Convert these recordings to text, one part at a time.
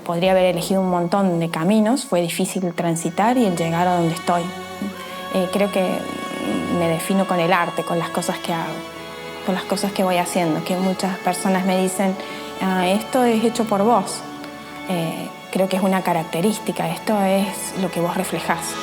Podría haber elegido un montón de caminos, fue difícil transitar y el llegar a donde estoy. Creo que me defino con el arte, con las cosas que hago, con las cosas que voy haciendo, que muchas personas me dicen, esto es hecho por vos. Creo que es una característica, esto es lo que vos reflejás.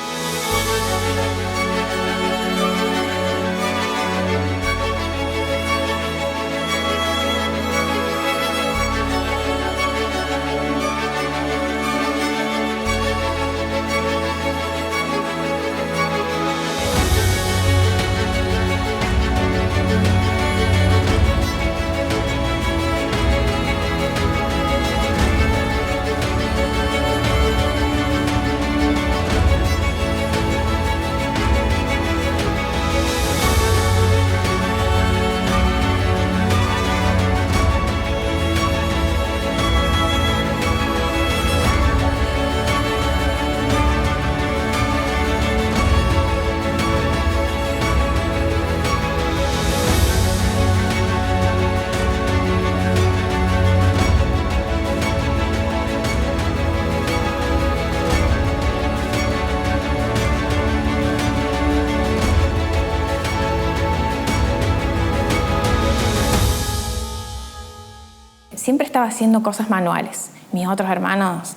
Siempre estaba haciendo cosas manuales. Mis otros hermanos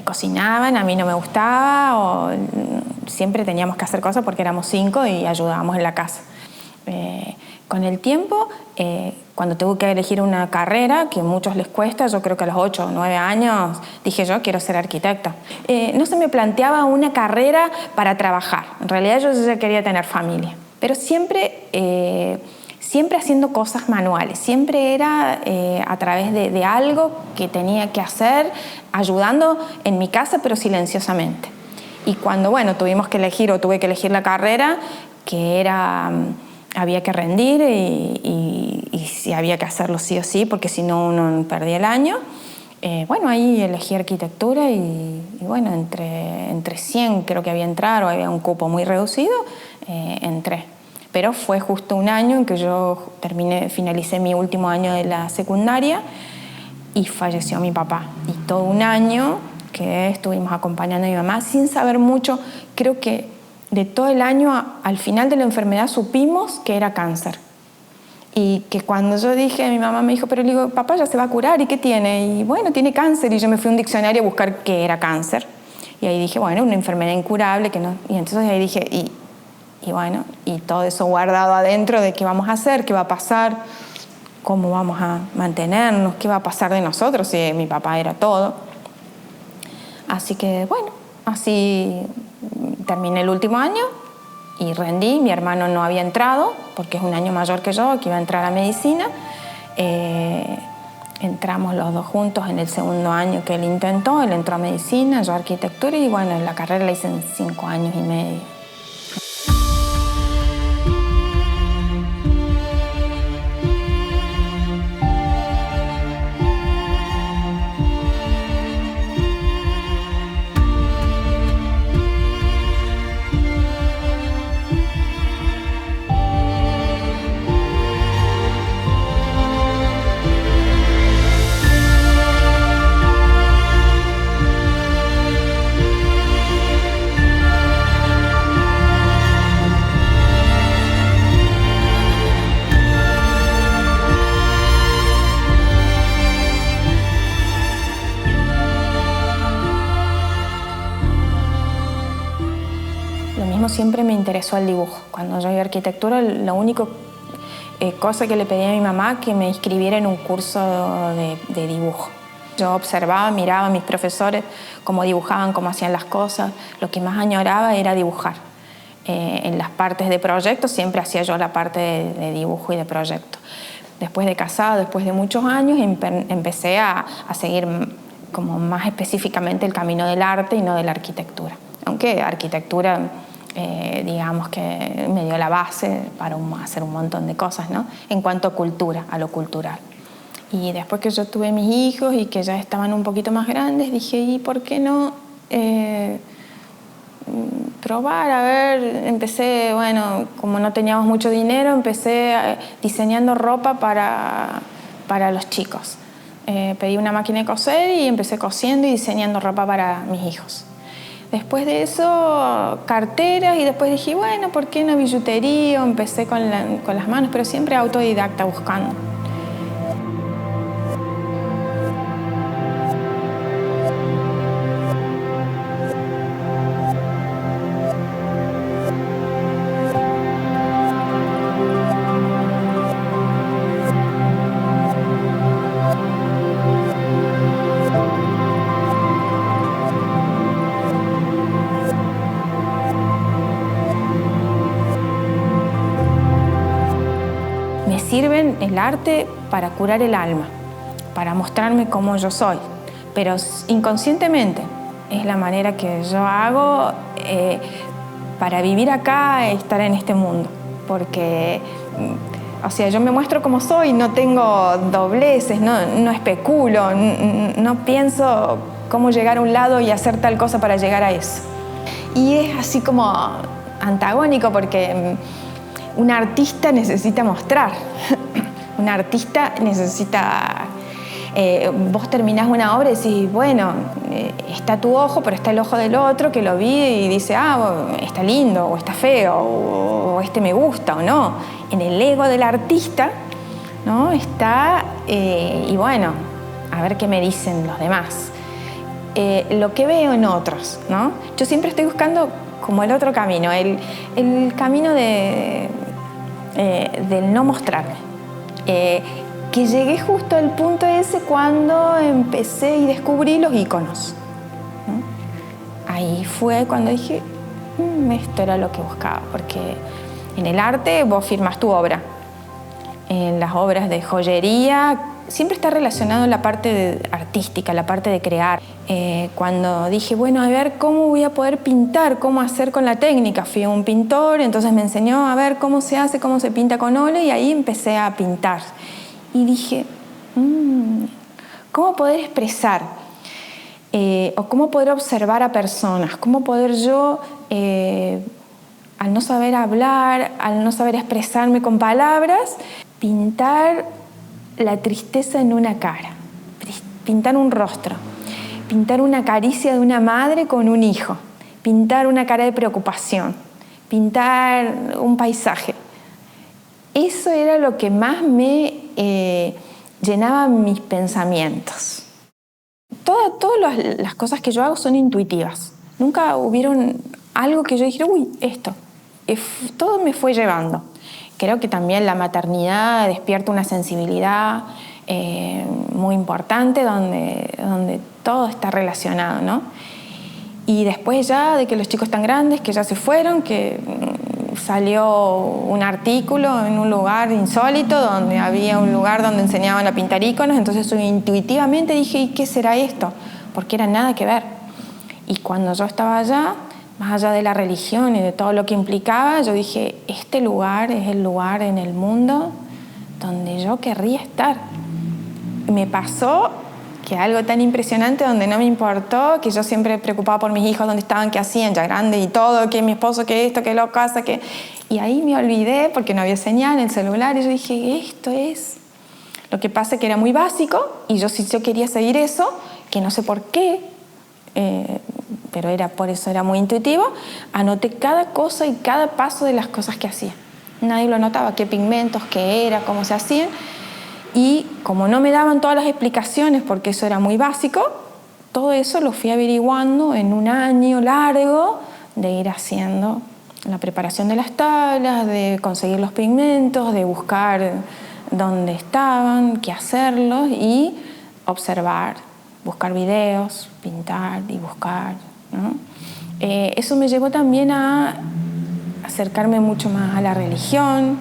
cocinaban, a mí no me gustaba, o siempre teníamos que hacer cosas porque éramos 5 y ayudábamos en la casa. Con el tiempo, cuando tuve que elegir una carrera, que a muchos les cuesta, yo creo que a los 8 o 9 años dije yo quiero ser arquitecta. No se me planteaba una carrera para trabajar. En realidad yo ya quería tener familia. Pero siempre haciendo cosas manuales, siempre era a través de algo que tenía que hacer, ayudando en mi casa, pero silenciosamente. Y cuando, tuve que elegir la carrera, que era, había que rendir y sí, había que hacerlo sí o sí, porque si no uno perdía el año. Ahí elegí arquitectura y entre 100 creo que había entrado, había un cupo muy reducido, entré. Pero fue justo un año en que yo finalicé mi último año de la secundaria y falleció mi papá. Y todo un año que estuvimos acompañando a mi mamá sin saber mucho. Creo que de todo el año, al final de la enfermedad, supimos que era cáncer. Y que cuando yo dije, mi mamá me dijo, pero le digo, papá ya se va a curar, ¿y qué tiene? Y tiene cáncer. Y yo me fui a un diccionario a buscar qué era cáncer. Y ahí dije, una enfermedad incurable. Que no. Y entonces ahí dije, y todo eso guardado adentro de qué vamos a hacer, qué va a pasar, cómo vamos a mantenernos, qué va a pasar de nosotros, si mi papá era todo. Así que, así terminé el último año y rendí. Mi hermano no había entrado, porque es un año mayor que yo, que iba a entrar a medicina. Entramos los dos juntos en el segundo año que él intentó. Él entró a medicina, yo a arquitectura, y la carrera la hice en 5 años y medio. Siempre me interesó el dibujo. Cuando yo iba a arquitectura, la única cosa que le pedí a mi mamá que me inscribiera en un curso de dibujo. Yo observaba, miraba a mis profesores cómo dibujaban, cómo hacían las cosas. Lo que más añoraba era dibujar. En las partes de proyectos siempre hacía yo la parte de dibujo y de proyecto. Después de casada, después de muchos años, empecé a seguir como más específicamente el camino del arte y no de la arquitectura. Aunque arquitectura digamos que me dio la base para hacer un montón de cosas, ¿no? En cuanto a cultura, a lo cultural. Y después que yo tuve mis hijos y que ya estaban un poquito más grandes, dije, ¿y por qué no probar? A ver, empecé, bueno, como no teníamos mucho dinero, empecé diseñando ropa para los chicos. Pedí una máquina de coser y empecé cosiendo y diseñando ropa para mis hijos. Después de eso, carteras, y después dije, bueno, ¿por qué no billutería? Empecé con las manos, pero siempre autodidacta, buscando. Me sirven el arte para curar el alma, para mostrarme cómo yo soy, pero inconscientemente es la manera que yo hago para vivir acá, estar en este mundo, porque, o sea, yo me muestro como soy, no tengo dobleces, no especulo, no pienso cómo llegar a un lado y hacer tal cosa para llegar a eso. Y es así como antagónico porque un artista necesita mostrar, un artista necesita... vos terminás una obra y decís, bueno, está tu ojo, pero está el ojo del otro que lo vi y dice, está lindo, o está feo, o este me gusta, o no. En el ego del artista, ¿no? Está, y bueno, a ver qué me dicen los demás. Lo que veo en otros, ¿no? Yo siempre estoy buscando como el otro camino, el camino del no mostrarme. Que llegué justo al punto ese cuando empecé y descubrí los iconos, ¿no? Ahí fue cuando dije, esto era lo que buscaba, porque en el arte vos firmas tu obra. En las obras de joyería siempre está relacionado la parte artística, la parte de crear. Cuando dije, bueno, a ver cómo voy a poder pintar, cómo hacer con la técnica. Fui a un pintor, entonces me enseñó a ver cómo se hace, cómo se pinta con óleo, y ahí empecé a pintar. Y dije, ¿cómo poder expresar? O cómo poder observar a personas, cómo poder yo, al no saber hablar, al no saber expresarme con palabras, pintar la tristeza en una cara, pintar un rostro, pintar una caricia de una madre con un hijo, pintar una cara de preocupación, pintar un paisaje. Eso era lo que más me llenaba mis pensamientos. Todas las cosas que yo hago son intuitivas. Nunca hubieron algo que yo dijera, esto. Todo me fue llevando. Creo que también la maternidad despierta una sensibilidad muy importante donde todo está relacionado, ¿no? Y después ya de que los chicos están grandes, que ya se fueron, que salió un artículo en un lugar insólito, donde había un lugar donde enseñaban a pintar iconos, entonces yo intuitivamente dije, ¿y qué será esto? Porque era nada que ver. Y cuando yo estaba allá, más allá de la religión y de todo lo que implicaba, yo dije, este lugar es el lugar en el mundo donde yo querría estar. Y me pasó que algo tan impresionante donde no me importó, que yo siempre preocupaba por mis hijos, dónde estaban, qué hacían, ya grandes y todo, que mi esposo, que esto, que lo casa, que... Y ahí me olvidé porque no había señal en el celular y yo dije, esto es... Lo que pasa es que era muy básico y si yo quería seguir eso, que no sé por qué, pero por eso era muy intuitivo, anoté cada cosa y cada paso de las cosas que hacía. Nadie lo notaba, qué pigmentos, qué era, cómo se hacían. Y como no me daban todas las explicaciones, porque eso era muy básico, todo eso lo fui averiguando en un año largo de ir haciendo la preparación de las tablas, de conseguir los pigmentos, de buscar dónde estaban, qué hacerlos y observar, buscar videos, pintar y buscar, ¿no? Eso me llevó también a acercarme mucho más a la religión,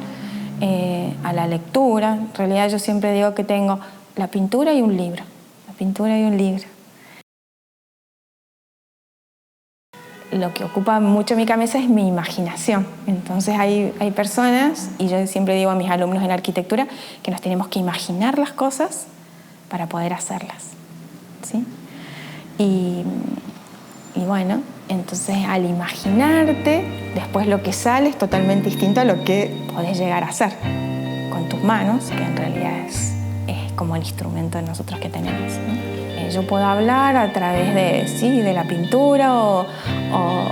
a la lectura. En realidad yo siempre digo que tengo la pintura y un libro. La pintura y un libro. Lo que ocupa mucho mi cabeza es mi imaginación. Entonces hay personas, y yo siempre digo a mis alumnos en arquitectura, que nos tenemos que imaginar las cosas para poder hacerlas, ¿sí? Y bueno, entonces al imaginarte, después lo que sale es totalmente distinto a lo que podés llegar a hacer con tus manos, que en realidad es como el instrumento de nosotros que tenemos, ¿no? Yo puedo hablar a través de la pintura o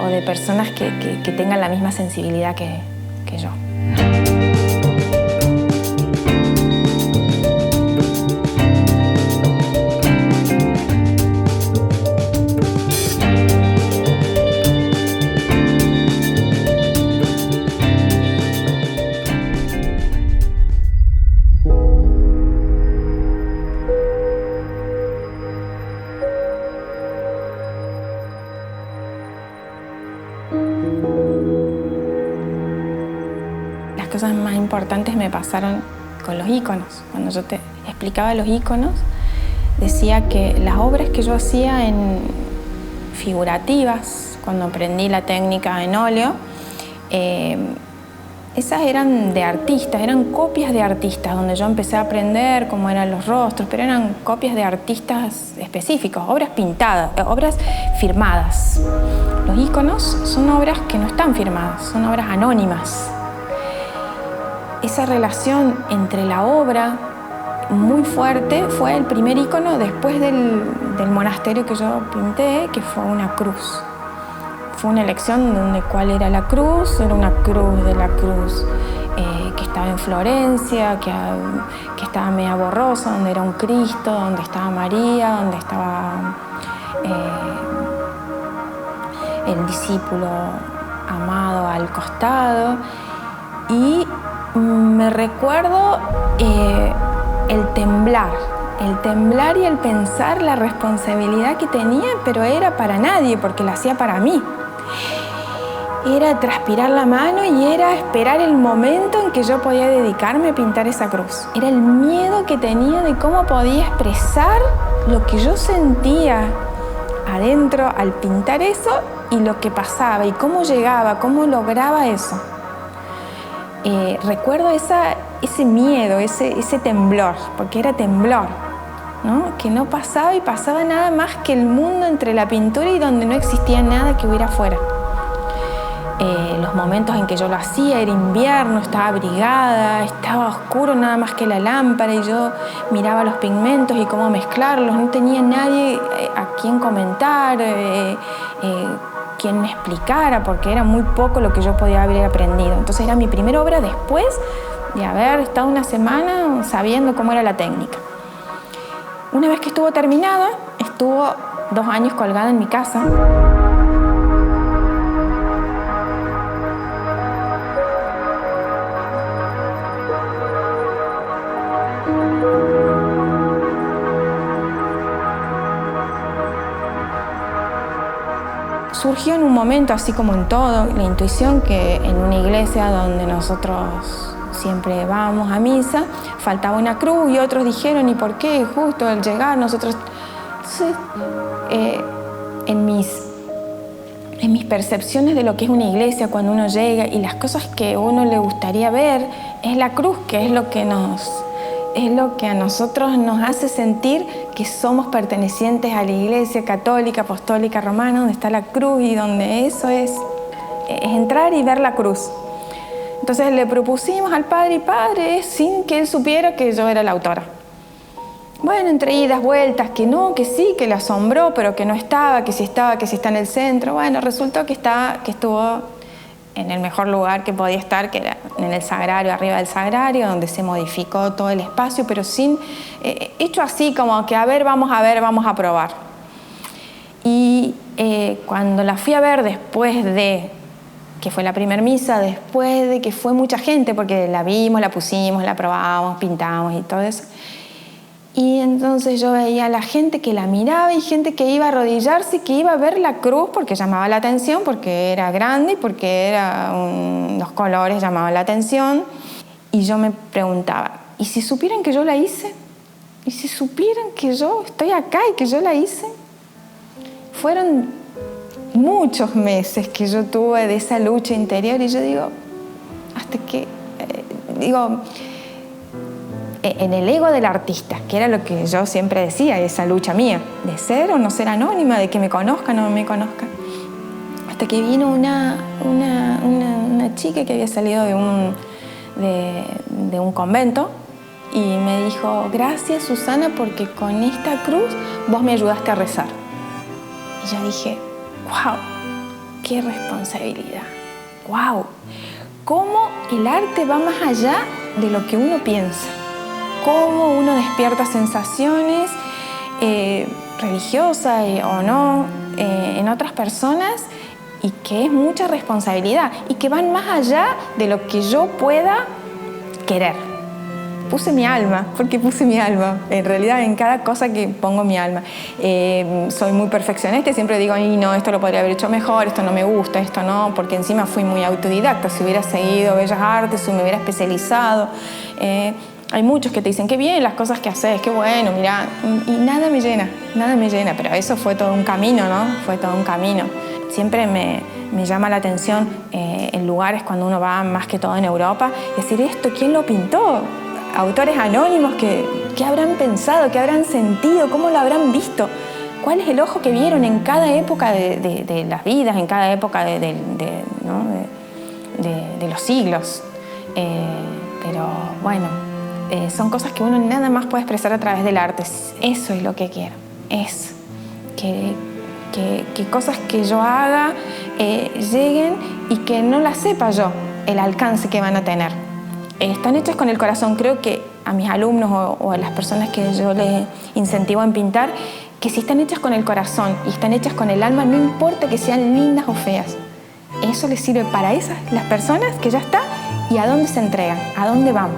de personas que tengan la misma sensibilidad que yo. Las cosas más importantes me pasaron con los íconos. Cuando yo te explicaba los íconos, decía que las obras que yo hacía en figurativas, cuando aprendí la técnica en óleo, esas eran de artistas, eran copias de artistas, donde yo empecé a aprender cómo eran los rostros, pero eran copias de artistas específicos, obras pintadas, obras firmadas. Los íconos son obras que no están firmadas, son obras anónimas. Esa relación entre la obra muy fuerte fue el primer ícono después del monasterio que yo pinté, que fue una cruz. Fue una elección de cuál era la cruz. Era una cruz de la cruz que estaba en Florencia, que estaba media borrosa, donde era un Cristo, donde estaba María, donde estaba el discípulo amado al costado. Y me recuerdo el temblar y el pensar la responsabilidad que tenía, pero era para nadie, porque la hacía para mí. Era transpirar la mano y era esperar el momento en que yo podía dedicarme a pintar esa cruz. Era el miedo que tenía de cómo podía expresar lo que yo sentía adentro al pintar eso y lo que pasaba y cómo llegaba, cómo lograba eso. Recuerdo ese miedo, ese temblor, porque era temblor, ¿no? Que no pasaba y pasaba nada más que el mundo entre la pintura y donde no existía nada que hubiera afuera. Los momentos en que yo lo hacía, era invierno, estaba abrigada, estaba oscuro nada más que la lámpara y yo miraba los pigmentos y cómo mezclarlos, no tenía nadie a quien comentar, quien me explicara, porque era muy poco lo que yo podía haber aprendido. Entonces era mi primera obra después de haber estado una semana sabiendo cómo era la técnica. Una vez que estuvo terminada, estuvo 2 años colgada en mi casa. Surgió en un momento, así como en todo, la intuición que en una iglesia donde nosotros siempre vamos a misa, faltaba una cruz y otros dijeron, ¿y por qué? Justo al llegar nosotros... Entonces, en mis percepciones de lo que es una iglesia cuando uno llega y las cosas que a uno le gustaría ver, es la cruz, que es lo que a nosotros nos hace sentir que somos pertenecientes a la Iglesia católica, apostólica, romana, donde está la cruz y donde eso es entrar y ver la cruz. Entonces le propusimos al padre y padre, sin que él supiera que yo era la autora. Bueno, entre idas, vueltas, que no, que sí, que le asombró, pero que no estaba, que sí está en el centro. Bueno, resultó que estuvo en el mejor lugar que podía estar, que era en el sagrario, arriba del sagrario, donde se modificó todo el espacio, pero sin hecho así como que vamos a probar. Y cuando la fui a ver después de que fue la primera misa, después de que fue mucha gente, porque la vimos, la pusimos, la probamos, pintamos y todo eso, y entonces yo veía a la gente que la miraba y gente que iba a arrodillarse y que iba a ver la cruz porque llamaba la atención, porque era grande y porque los colores llamaban la atención. Y yo me preguntaba, ¿y si supieran que yo la hice? ¿Y si supieran que yo estoy acá y que yo la hice? Fueron muchos meses que yo tuve de esa lucha interior y yo digo, hasta que, en el ego del artista, que era lo que yo siempre decía, esa lucha mía, de ser o no ser anónima, de que me conozcan o no me conozcan. Hasta que vino una chica que había salido de un convento y me dijo: gracias, Susana, porque con esta cruz vos me ayudaste a rezar. Y yo dije: wow, qué responsabilidad, wow, cómo el arte va más allá de lo que uno piensa, cómo uno despierta sensaciones religiosas o no en otras personas, y que es mucha responsabilidad y que van más allá de lo que yo pueda querer. Puse mi alma, porque puse mi alma. En realidad, en cada cosa que pongo mi alma. Soy muy perfeccionista y siempre digo: y no, esto lo podría haber hecho mejor, esto no me gusta, esto no, porque encima fui muy autodidacta. Si hubiera seguido Bellas Artes, si me hubiera especializado. Hay muchos que te dicen: qué bien las cosas que haces, qué bueno, mirá. Y nada me llena, pero eso fue todo un camino, ¿no? Fue todo un camino. Siempre me llama la atención en lugares cuando uno va, más que todo en Europa, decir: esto, ¿quién lo pintó? Autores anónimos que habrán pensado, que habrán sentido, cómo lo habrán visto, cuál es el ojo que vieron en cada época de las vidas, en cada época ¿no? de los siglos. Pero bueno, son cosas que uno nada más puede expresar a través del arte. Eso es lo que quiero, es que cosas que yo haga lleguen y que no las sepa yo el alcance que van a tener. Están hechas con el corazón. Creo que a mis alumnos o a las personas que yo les incentivo en pintar, que si están hechas con el corazón y están hechas con el alma, no importa que sean lindas o feas, eso les sirve para las personas que ya está. ¿Y a dónde se entregan? ¿A dónde van?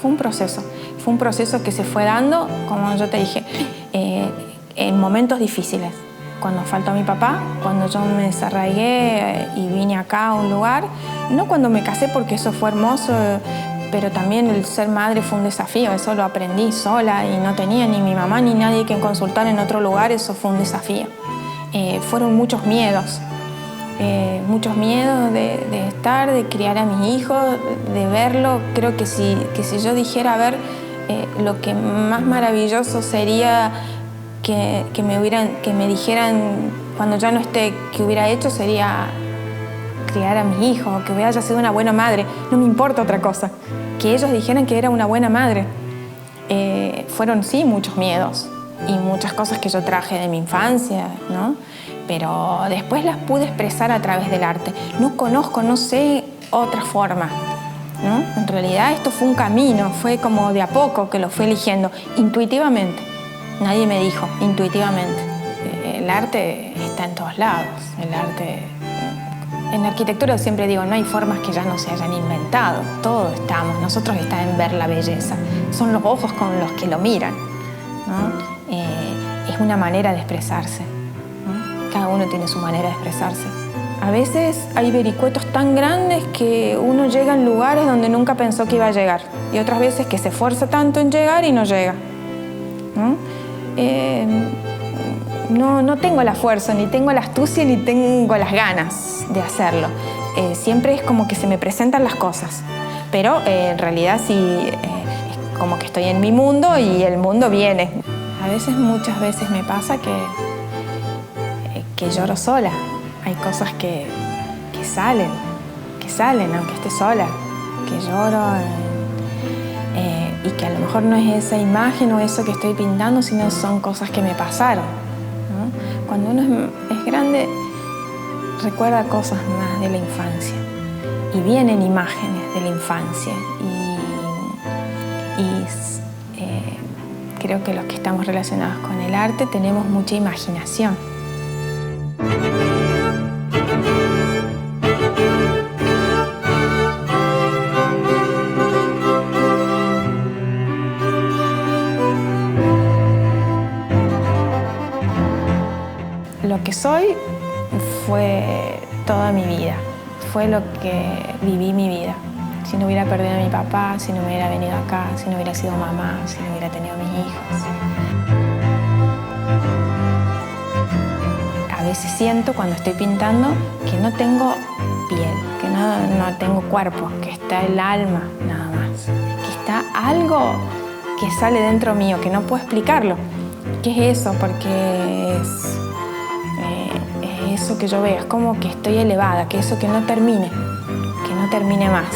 Fue un proceso que se fue dando, como yo te dije, en momentos difíciles. Cuando faltó mi papá, cuando yo me desarraigué y vine acá a un lugar, no cuando me casé, porque eso fue hermoso, pero también el ser madre fue un desafío. Eso lo aprendí sola y no tenía ni mi mamá ni nadie que consultar en otro lugar. Eso fue un desafío. Fueron muchos miedos de estar, de criar a mis hijos, de verlo. Creo que si yo dijera, a ver, lo que más maravilloso sería que me dijeran cuando ya no esté, que hubiera hecho, sería criar a mis hijos, que hubiera sido una buena madre. No me importa otra cosa, que ellos dijeran que era una buena madre. Fueron, sí, muchos miedos y muchas cosas que yo traje de mi infancia, ¿no? Pero después las pude expresar a través del arte. No sé otra forma, ¿no? En realidad esto fue un camino, fue como de a poco que lo fui eligiendo, intuitivamente. Nadie me dijo, intuitivamente. El arte está en todos lados. El arte... En arquitectura siempre digo, no hay formas que ya no se hayan inventado. Todos estamos, nosotros está en ver la belleza. Son los ojos con los que lo miran, ¿no? Es una manera de expresarse, ¿no? Cada uno tiene su manera de expresarse. A veces hay vericuetos tan grandes que uno llega en lugares donde nunca pensó que iba a llegar. Y otras veces que se esfuerza tanto en llegar y no llega, ¿no? No tengo la fuerza, ni tengo la astucia, ni tengo las ganas de hacerlo. Siempre es como que se me presentan las cosas. Pero en realidad sí, es como que estoy en mi mundo y el mundo viene. Muchas veces me pasa que lloro sola. Hay cosas que salen aunque esté sola, que lloro y que a lo mejor no es esa imagen o eso que estoy pintando, sino son cosas que me pasaron, ¿no? Cuando uno es grande, recuerda cosas más de la infancia y vienen imágenes de la infancia creo que los que estamos relacionados con el arte tenemos mucha imaginación. Lo que soy fue toda mi vida, fue lo que viví mi vida. Si no hubiera perdido a mi papá, si no me hubiera venido acá, si no hubiera sido mamá, si no hubiera tenido mis hijos. A veces siento cuando estoy pintando que no tengo piel, que no tengo cuerpo, que está el alma nada más, que está algo que sale dentro mío, que no puedo explicarlo. ¿Qué es eso? Porque es eso que yo veo, es como que estoy elevada, que eso que no termine más.